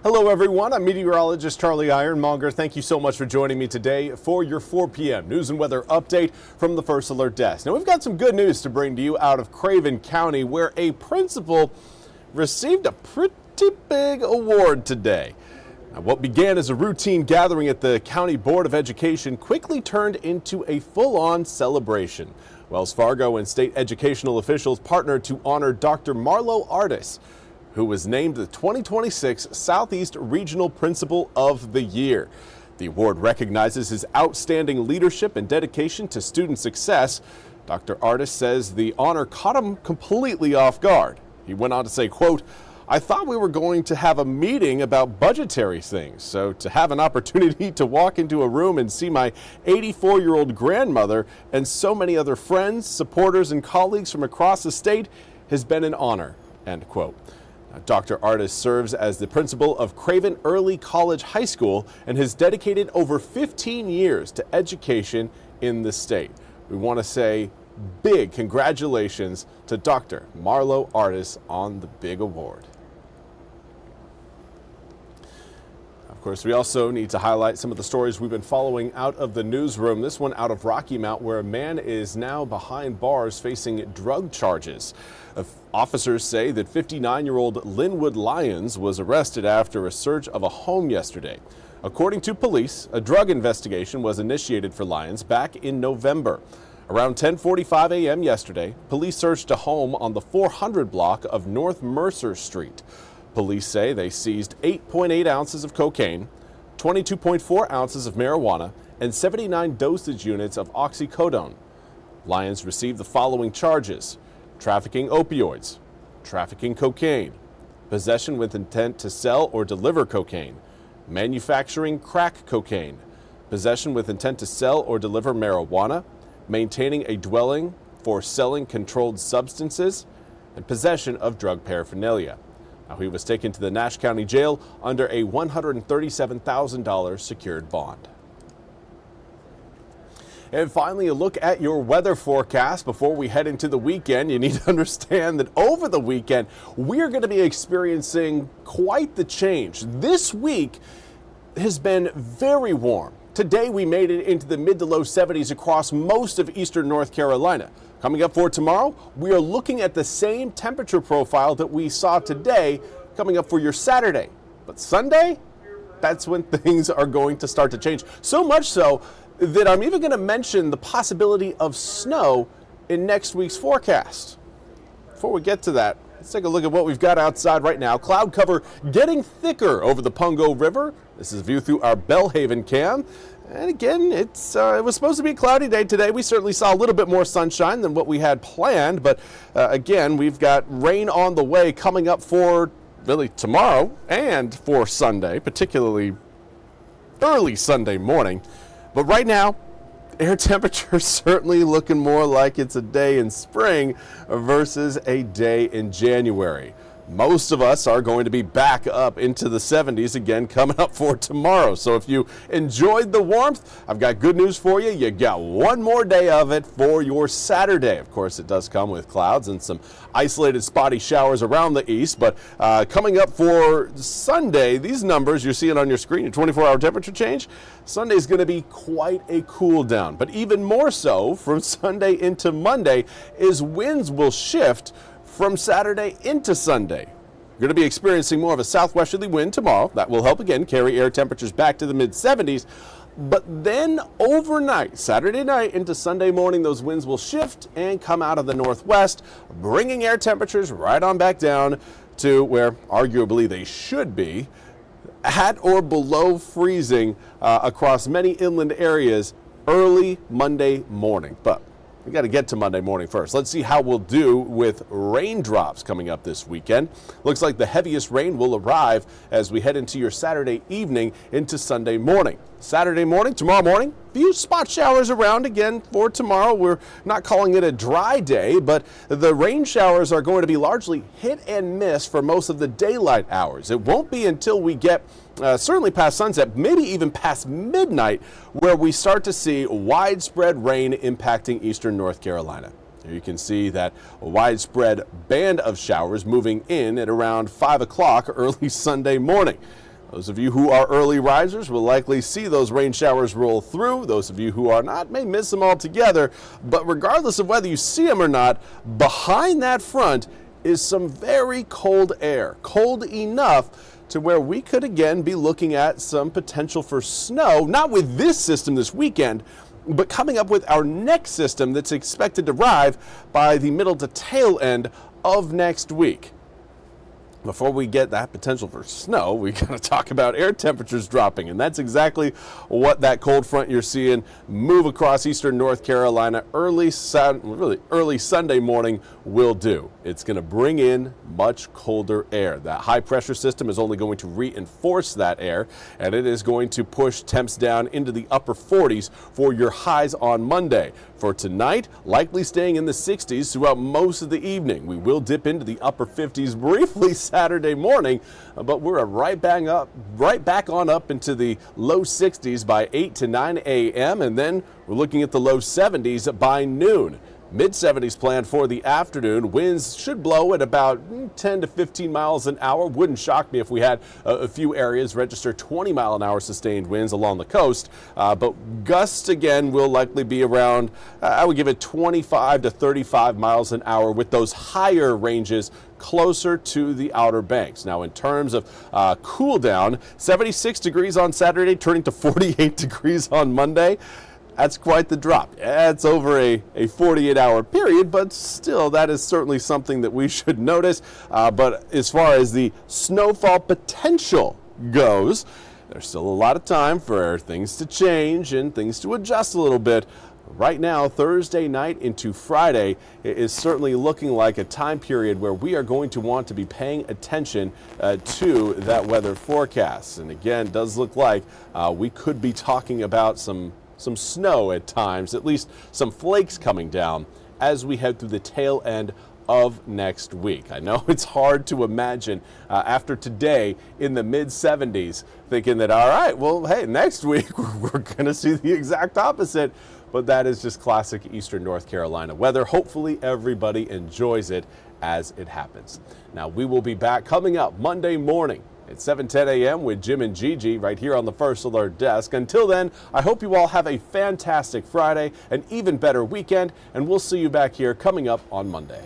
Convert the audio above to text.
Hello everyone, I'm Meteorologist Charlie Ironmonger. Thank you so much for joining me today for your 4 p.m. news and weather update from the First Alert Desk. Now we've got some good news to bring to you out of Craven County, where a principal received a pretty big award today. Now, what began as a routine gathering at the County Board of Education quickly turned into a full-on celebration. Wells Fargo and state educational officials partnered to honor Dr. Marlo Artis, who was named the 2026 Southeast Regional Principal of the Year. The award recognizes his outstanding leadership and dedication to student success. Dr. Artis says the honor caught him completely off guard. He went on to say, quote, "I thought we were going to have a meeting about budgetary things, so to have an opportunity to walk into a room and see my 84-year-old grandmother and so many other friends, supporters, and colleagues from across the state has been an honor," end quote. Dr. Artis serves as the principal of Craven Early College High School and has dedicated over 15 years to education in the state. We want to say big congratulations to Dr. Marlo Artis on the big award. Of course, we also need to highlight some of the stories we've been following out of the newsroom. This one out of Rocky Mount, where a man is now behind bars facing drug charges. Officers say that 59-year-old Linwood Lyons was arrested after a search of a home yesterday. According to police, a drug investigation was initiated for Lyons back in November. Around 10:45 a.m. yesterday, police searched a home on the 400 block of North Mercer Street. Police say they seized 8.8 ounces of cocaine, 22.4 ounces of marijuana, and 79 dosage units of oxycodone. Lyons received the following charges: trafficking opioids, trafficking cocaine, possession with intent to sell or deliver cocaine, manufacturing crack cocaine, possession with intent to sell or deliver marijuana, maintaining a dwelling for selling controlled substances, and possession of drug paraphernalia. Now, he was taken to the Nash County Jail under a $137,000 secured bond. And finally, a look at your weather forecast before we head into the weekend. You need to understand that over the weekend, we're going to be experiencing quite the change. This week has been very warm. Today, we made it into the mid to low 70s across most of eastern North Carolina. Coming up for tomorrow, we are looking at the same temperature profile that we saw today coming up for your Saturday. But Sunday, that's when things are going to start to change. So much so that I'm even going to mention the possibility of snow in next week's forecast. Before we get to that, let's take a look at what we've got outside right now. Cloud cover getting thicker over the Pungo River. This is a view through our Belhaven cam. And again, it was supposed to be a cloudy day today. We certainly saw a little bit more sunshine than what we had planned. But again, we've got rain on the way coming up for really tomorrow and for Sunday, particularly early Sunday morning. But right now, air temperature certainly looking more like it's a day in spring versus a day in January. Most of us are going to be back up into the 70s again coming up for tomorrow. So if you enjoyed the warmth, I've got good news for you. You got one more day of it for your Saturday. Of course, it does come with clouds and some isolated spotty showers around the east. But coming up for Sunday, these numbers you're seeing on your screen, your 24-hour temperature change, Sunday is going to be quite a cool down. But even more so from Sunday into Monday is winds will shift from Saturday into Sunday. You're going to be experiencing more of a southwesterly wind tomorrow. That will help again carry air temperatures back to the mid-70s. But then overnight, Saturday night into Sunday morning, those winds will shift and come out of the northwest, bringing air temperatures right on back down to where arguably they should be, at or below freezing across many inland areas early Monday morning. But we got to get to Monday morning first. Let's see how we'll do with raindrops coming up this weekend. Looks like the heaviest rain will arrive as we head into your Saturday evening into Sunday morning. Saturday morning, tomorrow morning, few spot showers around again for tomorrow. We're not calling it a dry day, but the rain showers are going to be largely hit and miss for most of the daylight hours. It won't be until we get certainly past sunset, maybe even past midnight, where we start to see widespread rain impacting eastern North Carolina. Here you can see that widespread band of showers moving in at around 5 o'clock early Sunday morning. Those of you who are early risers will likely see those rain showers roll through. Those of you who are not may miss them altogether. But regardless of whether you see them or not, behind that front is some very cold air. Cold enough to where we could again be looking at some potential for snow, not with this system this weekend, but coming up with our next system that's expected to arrive by the middle to tail end of next week. Before we get that potential for snow, we got to talk about air temperatures dropping, and that's exactly what that cold front you're seeing move across eastern North Carolina early Sunday morning will do. It's going to bring in much colder air. That high pressure system is only going to reinforce that air, and it is going to push temps down into the upper 40s for your highs on Monday. For tonight, likely staying in the 60s throughout most of the evening. We will dip into the upper 50s briefly Saturday morning, but we're right back on up into the low 60s by 8 to 9 a.m. and then we're looking at the low 70s by noon. Mid-70s planned for the afternoon. Winds should blow at about 10 to 15 miles an hour. Wouldn't shock me if we had a few areas register 20-mile-an-hour sustained winds along the coast. But gusts, again, will likely be around, I would give it 25 to 35 miles an hour with those higher ranges closer to the Outer Banks. Now, in terms of cool down, 76 degrees on Saturday, turning to 48 degrees on Monday. That's quite the drop. It's over a 48-hour period, but still, that is certainly something that we should notice. But as far as the snowfall potential goes, there's still a lot of time for things to change and things to adjust a little bit. Right now, Thursday night into Friday is certainly looking like a time period where we are going to want to be paying attention to that weather forecast. And again, it does look like we could be talking about some snow at times, at least some flakes coming down as we head through the tail end of next week. I know it's hard to imagine after today in the mid-70s thinking that, all right, well, hey, next week we're going to see the exact opposite. But that is just classic eastern North Carolina weather. Hopefully everybody enjoys it as it happens. Now, we will be back coming up Monday morning at 7:10 a.m. with Jim and Gigi right here on the First Alert desk. Until then, I hope you all have a fantastic Friday, an even better weekend, and we'll see you back here coming up on Monday.